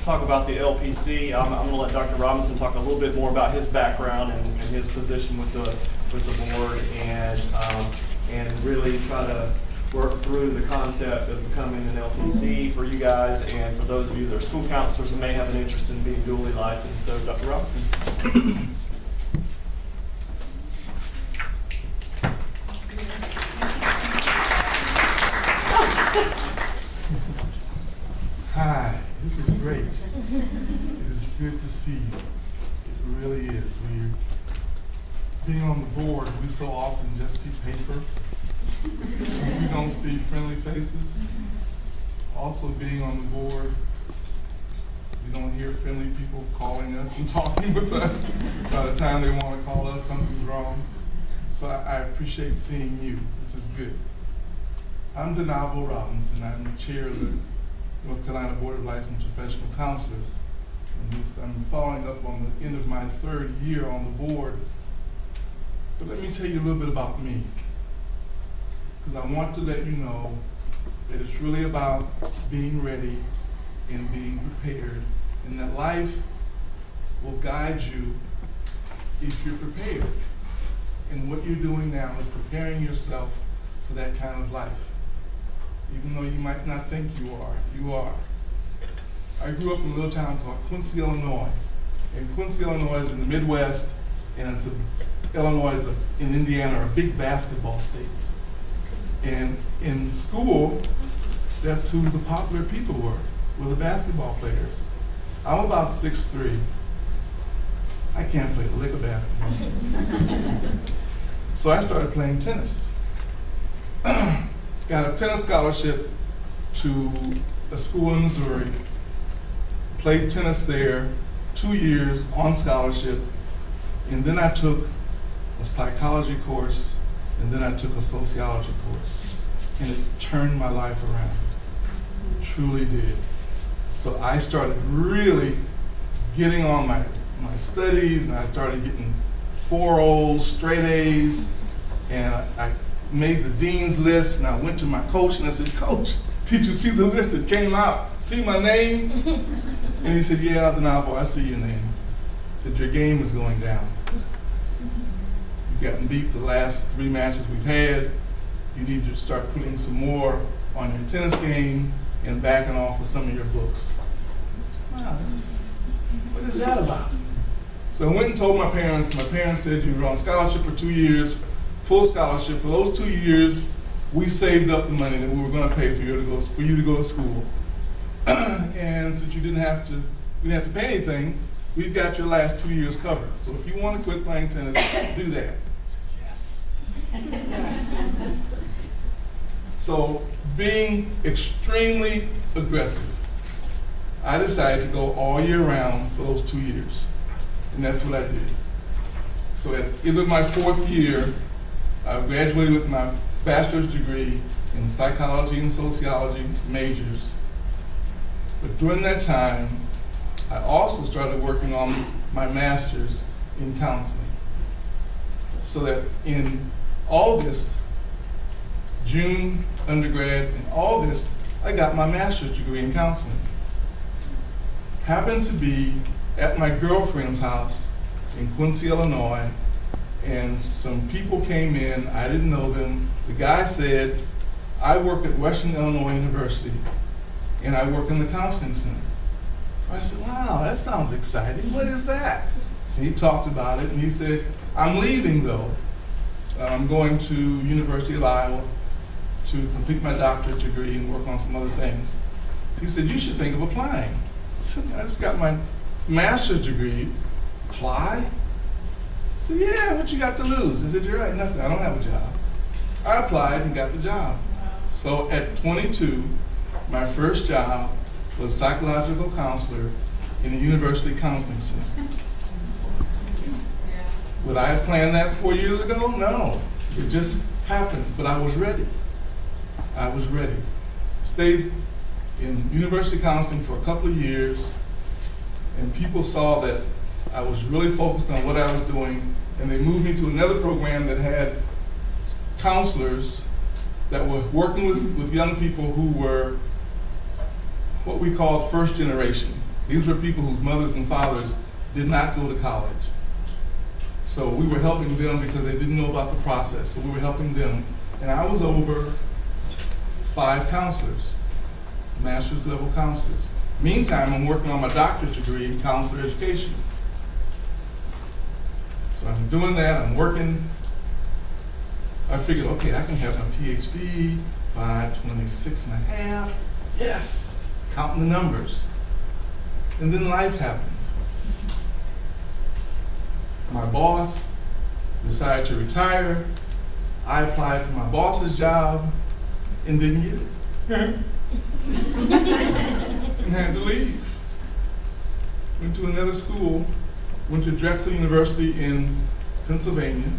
talk about the LPC. I'm going to let Dr. Robinson talk a little bit more about his background and his position with the board, and really try to work through the concept of becoming an LPC for you guys and for those of you that are school counselors and may have an interest in being dually licensed. So, Dr. Robinson. Hi, this is great. It is good to see you. It really is. Being on the board, we so often just see paper. We don't see friendly faces. Also, being on the board, we don't hear friendly people calling us and talking with us. By the time they want to call us, something's wrong. So I appreciate seeing you. This is good. I'm Denavo Robinson. I'm the chair of the North Carolina Board of Licensed Professional Counselors. And I'm following up on the end of my third year on the board. But let me tell you a little bit about me, because I want to let you know that it's really about being ready and being prepared, and that life will guide you if you're prepared. And what you're doing now is preparing yourself for that kind of life. Even though you might not think you are. I grew up in a little town called Quincy, Illinois. And Quincy, Illinois is in the Midwest, and Illinois and Indiana are big basketball states. And in school, that's who the popular people were the basketball players. I'm about 6'3". I can't play a lick of basketball. So I started playing tennis. Got a tennis scholarship to a school in Missouri, played tennis there 2 years on scholarship, and then I took a psychology course, and then I took a sociology course, and it turned my life around. It truly did. So I started really getting on my studies, and I started getting 4 O's, straight A's, and I made the dean's list, and I went to my coach and I said, "Coach, did you see the list that came out? See my name?" And he said, "Yeah, Denavo, I see your name." He said, "Your game is going down. You've gotten beat the last 3 matches we've had. You need to start putting some more on your tennis game and backing off of some of your books." Wow, what is that about? So I went and told my parents. My parents said, "You were on scholarship for 2 years, full scholarship. For those 2 years, we saved up the money that we were going to pay for you to go to school. And since you didn't have to pay anything, we've got your last 2 years covered. So if you want to quit playing tennis, do that." I said, "Yes, yes." So being extremely aggressive, I decided to go all year round for those 2 years, and that's what I did. So at the end of my 4th year, I graduated with my bachelor's degree in psychology and sociology majors. But during that time, I also started working on my master's in counseling. So that in August, June undergrad, in August, I got my master's degree in counseling. Happened to be at my girlfriend's house in Quincy, Illinois, and some people came in. I didn't know them. The guy said, "I work at Western Illinois University, and I work in the counseling center." So I said, "Wow, that sounds exciting. What is that?" And he talked about it, and he said, "I'm leaving though. I'm going to University of Iowa to complete my doctorate degree and work on some other things." So he said, "You should think of applying." I said, "I just got my master's degree. Apply?" I said, "Yeah, what you got to lose?" I said, "You're right, nothing. I don't have a job." I applied and got the job. So at 22, my first job was psychological counselor in a university counseling center. Would I have planned that 4 years ago? No. It just happened, but I was ready. I was ready. Stayed in university counseling for a couple of years, and people saw that I was really focused on what I was doing, and they moved me to another program that had counselors that were working with young people who were what we call first generation. These were people whose mothers and fathers did not go to college. So we were helping them because they didn't know about the process. So we were helping them. And I was over 5 counselors, master's level counselors. Meantime, I'm working on my doctorate degree in counselor education. So I'm doing that, I'm working. I figured, okay, I can have my PhD by 26 and a half. Yes, counting the numbers. And then life happened. My boss decided to retire. I applied for my boss's job and didn't get it. And had to leave. Went to another school, went to Drexel University in Pennsylvania,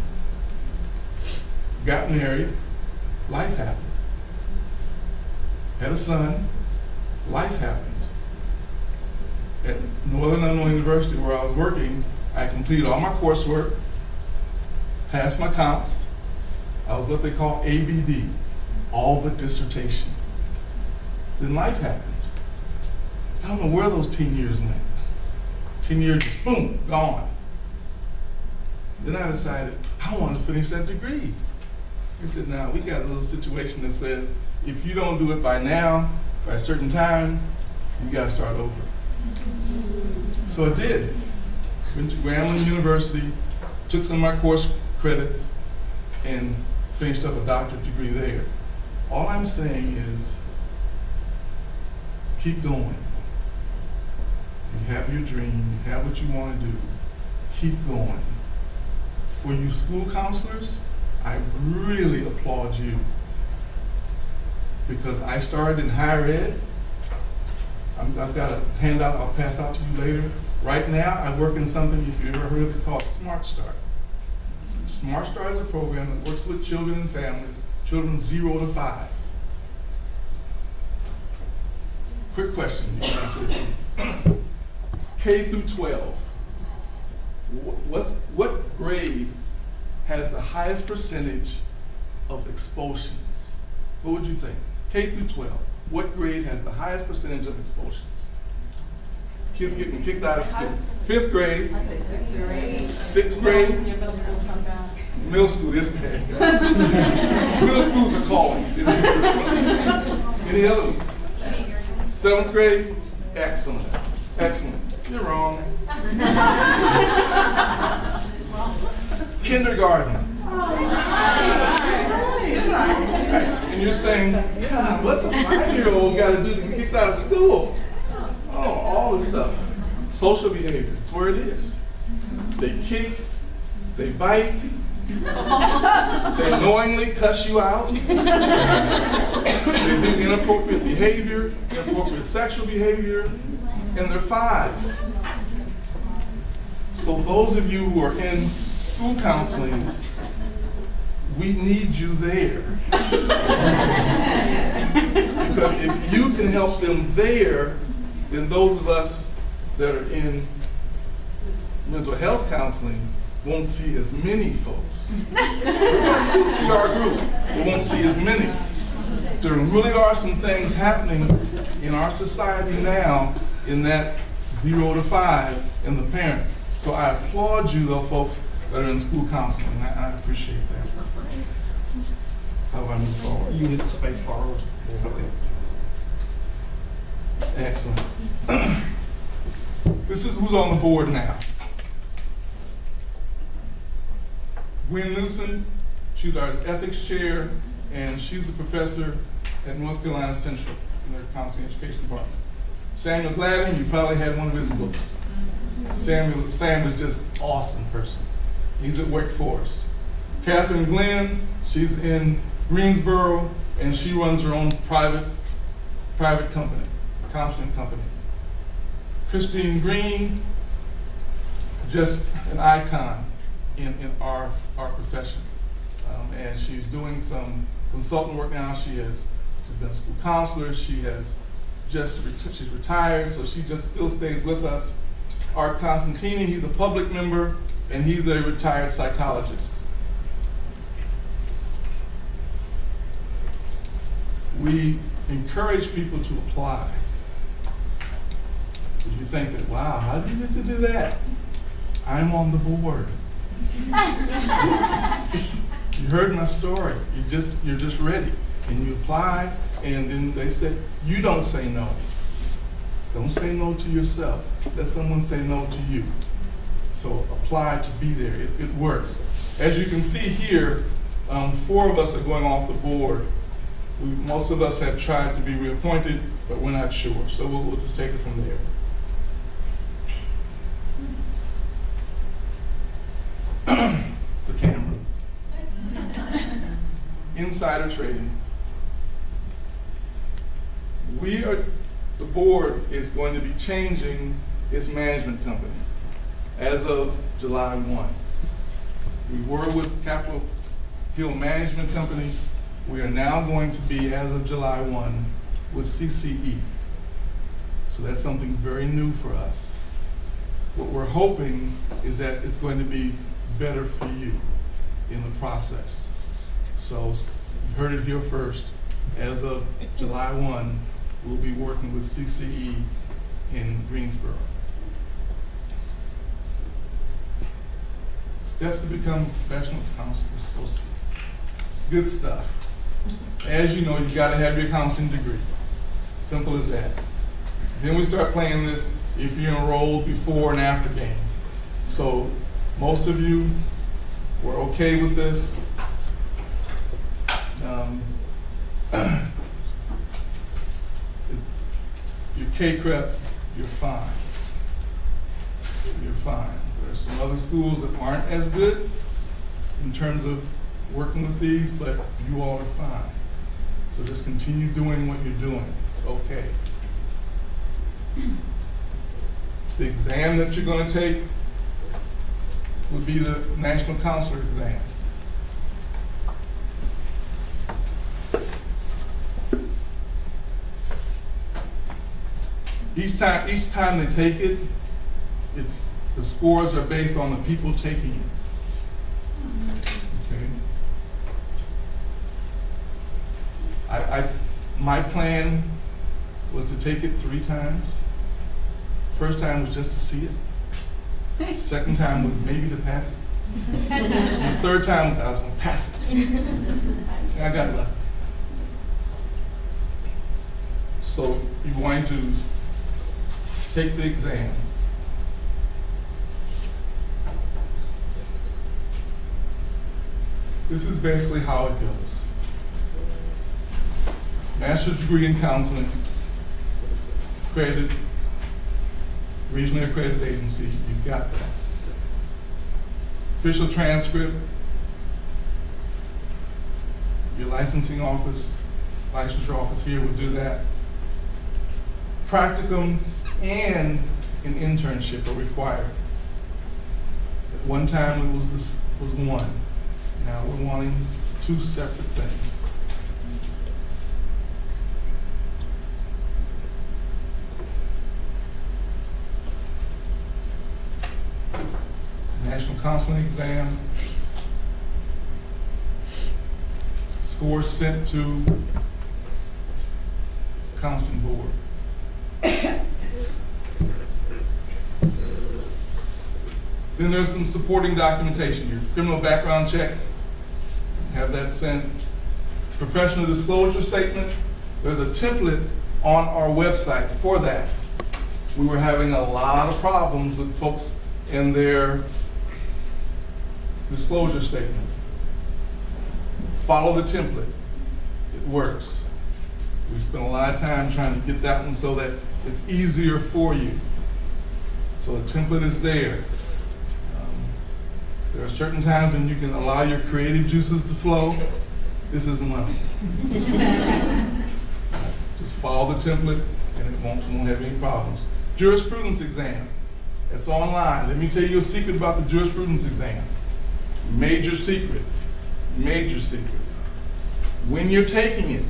got married, life happened. Had a son, life happened. At Northern Illinois University, where I was working, I completed all my coursework, passed my comps. I was what they call ABD, all but dissertation. Then life happened. I don't know where those 10 years went. 10 years just boom, gone. So then I decided I want to finish that degree. He said, now we got a little situation that says if you don't do it by now, by a certain time, you got to start over. So I did. Went to Grambling University, took some of my course credits, and finished up a doctorate degree there. All I'm saying is keep going. You have your dream, you have what you want to do. Keep going. For you school counselors, I really applaud you. Because I started in higher ed. I've got a handout I'll pass out to you later. Right now, I work in something, if you've ever heard of it, called Smart Start. Smart Start is a program that works with children and families, children 0 to 5. Quick question, you can answer this. K through 12. What grade has the highest percentage of expulsions? What would you think? K through 12. What grade has the highest percentage of expulsions? Kids getting kicked out of school. 5th grade. I'd say 6th grade. 6th grade. Yeah, middle school's come back. Middle school is bad. Middle schools are calling. Any other ones? 7th grade? Excellent. Excellent. You're wrong. Kindergarten. And you're saying, God, what's a 5-year-old got to do to get kicked out of school? Oh, all this stuff. Social behavior, it's where it is. They kick, they bite, they knowingly cuss you out, they do inappropriate behavior, inappropriate sexual behavior, and they're 5. So those of you who are in school counseling, we need you there. Because if you can help them there, then those of us that are in mental health counseling won't see as many folks. We'll still see our group, we won't see as many. There really are some things happening in our society now in that 0 to 5 and the parents. So I applaud you, though, folks that are in school counseling. I appreciate that. How do I move forward? You hit the space bar. Okay. Excellent. This is who's on the board now. Gwen Newsom, she's our ethics chair, and she's a professor at North Carolina Central in their counseling education department. Samuel Gladden, you probably had one of his books. Sam is just an awesome person. He's at Wake Forest. Catherine Glenn, she's in Greensboro, and she runs her own private company, counseling company. Christine Green, just an icon in our profession. And she's doing some consultant work now. She's been a school counselor. She's retired, so she just still stays with us. Art Constantini, he's a public member, and he's a retired psychologist. We encourage people to apply. If you You think that, wow, how did you get to do that? I'm on the board. You heard my story. You're just ready. And you apply, and then they say, you don't say no. Don't say no to yourself. Let someone say no to you. So apply to be there. It works. As you can see here, 4 of us are going off the board. Most of us have tried to be reappointed, but we're not sure. So we'll just take it from there. The camera. Insider trading. The board is going to be changing its management company as of July 1. We were with Capitol Hill Management Company. We are now going to be, as of July 1, with CCE. So that's something very new for us. What we're hoping is that it's going to be better for you in the process. So you heard it here first. As of July 1, we'll be working with CCE in Greensboro. Steps to become a professional counselor associate. It's good stuff. As you know, you gotta have your counseling degree. Simple as that. Then we start playing this if you're enrolled before and after game. So most of you were okay with this. It's your K-CREP, you're fine. You're fine. There's some other schools that aren't as good in terms of working with these, but you all are fine. So just continue doing what you're doing. It's okay. The exam that you're going to take would be the National Counselor exam. Each time they take it, the scores are based on the people taking it. Okay. My plan was to take it 3 times. First time was just to see it. Second time was maybe to pass it. And the third time was I was going to pass it. And I got lucky. So you're going to take the exam. This is basically how it goes. Master's degree in counseling, accredited, regionally accredited agency, you've got that. Official transcript, your licensing office, licensure office here will do that. Practicum and an internship are required. At one time it was one. Now we're wanting 2 separate things. National Counseling Exam, scores sent to Counseling Board. Then there's some supporting documentation, your criminal background check, have that sent. Professional disclosure statement, there's a template on our website for that. We were having a lot of problems with folks in their disclosure statement. Follow the template. It works. We spent a lot of time trying to get that one so that it's easier for you. So the template is there. There are certain times when you can allow your creative juices to flow. This isn't one of them. Just follow the template and it won't have any problems. Jurisprudence exam. It's online. Let me tell you a secret about the jurisprudence exam. Major secret. Major secret. When you're taking it,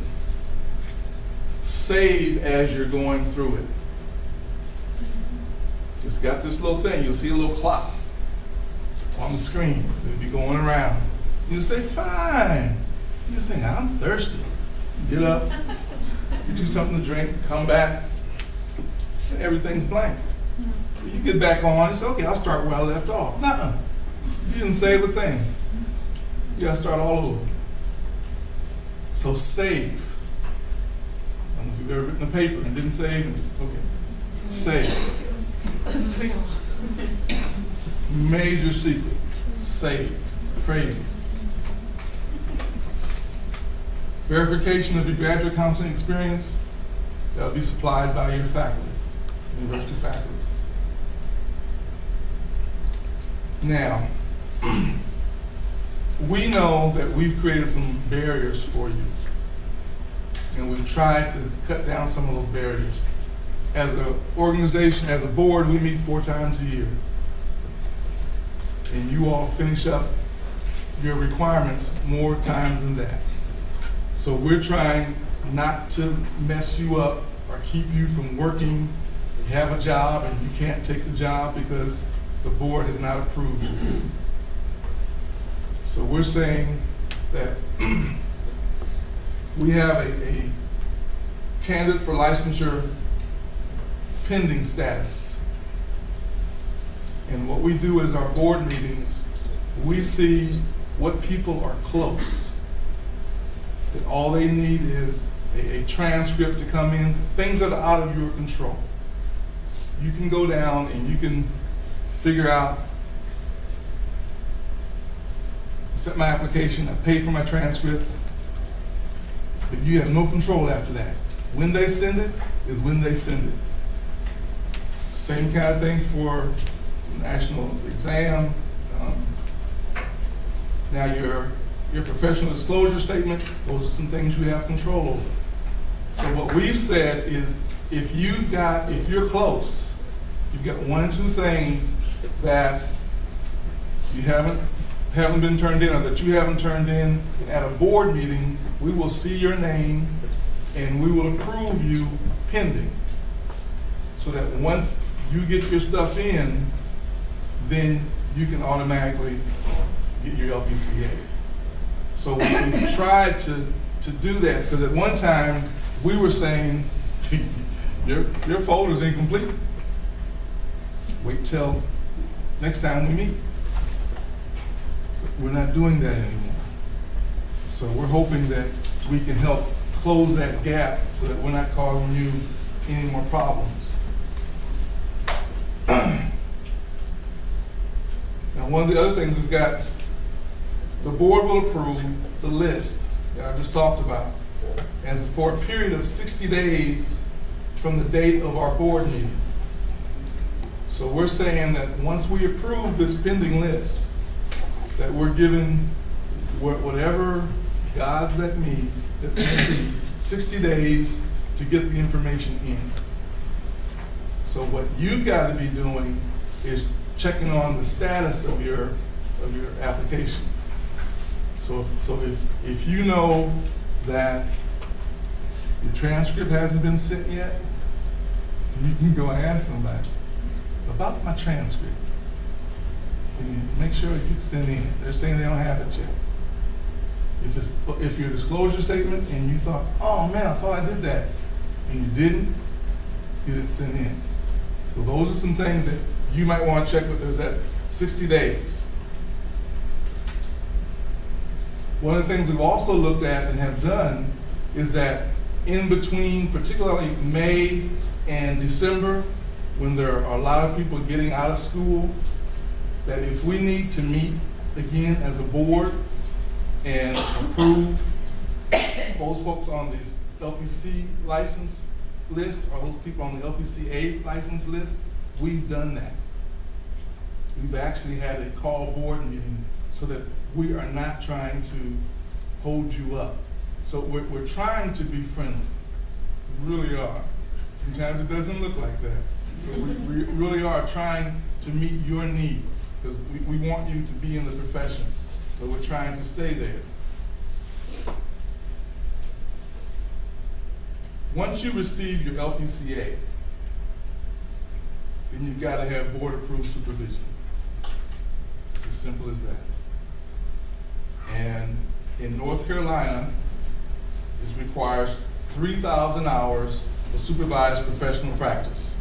save as you're going through it. It's got this little thing. You'll see a little clock on the screen. It'll be going around. You say, fine. You just think, I'm thirsty. Get up, get you something to drink, come back, and everything's blank. You get back on, you say, okay, I'll start where I left off. Nuh-uh. You didn't save a thing. You gotta start all over. So save. I don't know if you've ever written a paper and didn't save it. Okay. Save. Major secret. Save. It's crazy. Verification of your graduate counseling experience, that'll be supplied by your faculty, university faculty. Now, we know that we've created some barriers for you, and we've tried to cut down some of those barriers. As an organization, as a board, we meet 4 times a year, and you all finish up your requirements more times than that. So we're trying not to mess you up or keep you from working. You have a job and you can't take the job because the board has not approved you. So we're saying that we have a candidate for licensure pending status. And what we do is our board meetings, we see what people are close. That all they need is a transcript to come in, things that are out of your control. You can go down and you can figure out, set my application, I pay for my transcript, but you have no control after that. When they send it is when they send it. Same kind of thing for national exam. Now your professional disclosure statement, those are some things you have control over. So what we've said is if you're close, you've got 1 or 2 things that you haven't been turned in or that you haven't turned in at a board meeting, we will see your name and we will approve you pending. So that once you get your stuff in, then you can automatically get your LPCA. So we've tried to do that because at one time we were saying your folder's incomplete. Wait till next time we meet. We're not doing that anymore. So we're hoping that we can help close that gap so that we're not causing you any more problems. Now, one of the other things we've got, the board will approve the list that I just talked about as for a period of 60 days from the date of our board meeting. So we're saying that once we approve this pending list, that we're given whatever gods that need, that they need 60 days to get the information in. So what you've got to be doing is checking on the status of your application. So if you know that your transcript hasn't been sent yet, you can go ask somebody about my transcript. And make sure it gets sent in. They're saying they don't have it yet. If your disclosure statement and you thought, oh man, I thought I did that, and you didn't, get it sent in. So those are some things that you might want to check with us at 60 days. One of the things we've also looked at and have done is that in between, particularly May and December, when there are a lot of people getting out of school, that if we need to meet again as a board and approve those folks on this LPC license list or those people on the LPCA license list, we've done that. We've actually had a call board meeting so that we are not trying to hold you up. So we're trying to be friendly. We really are. Sometimes it doesn't look like that. But we really are trying to meet your needs because we want you to be in the profession. So we're trying to stay there. Once you receive your LPCA, then you've got to have board-approved supervision. It's as simple as that. And in North Carolina, it requires 3,000 hours of supervised professional practice.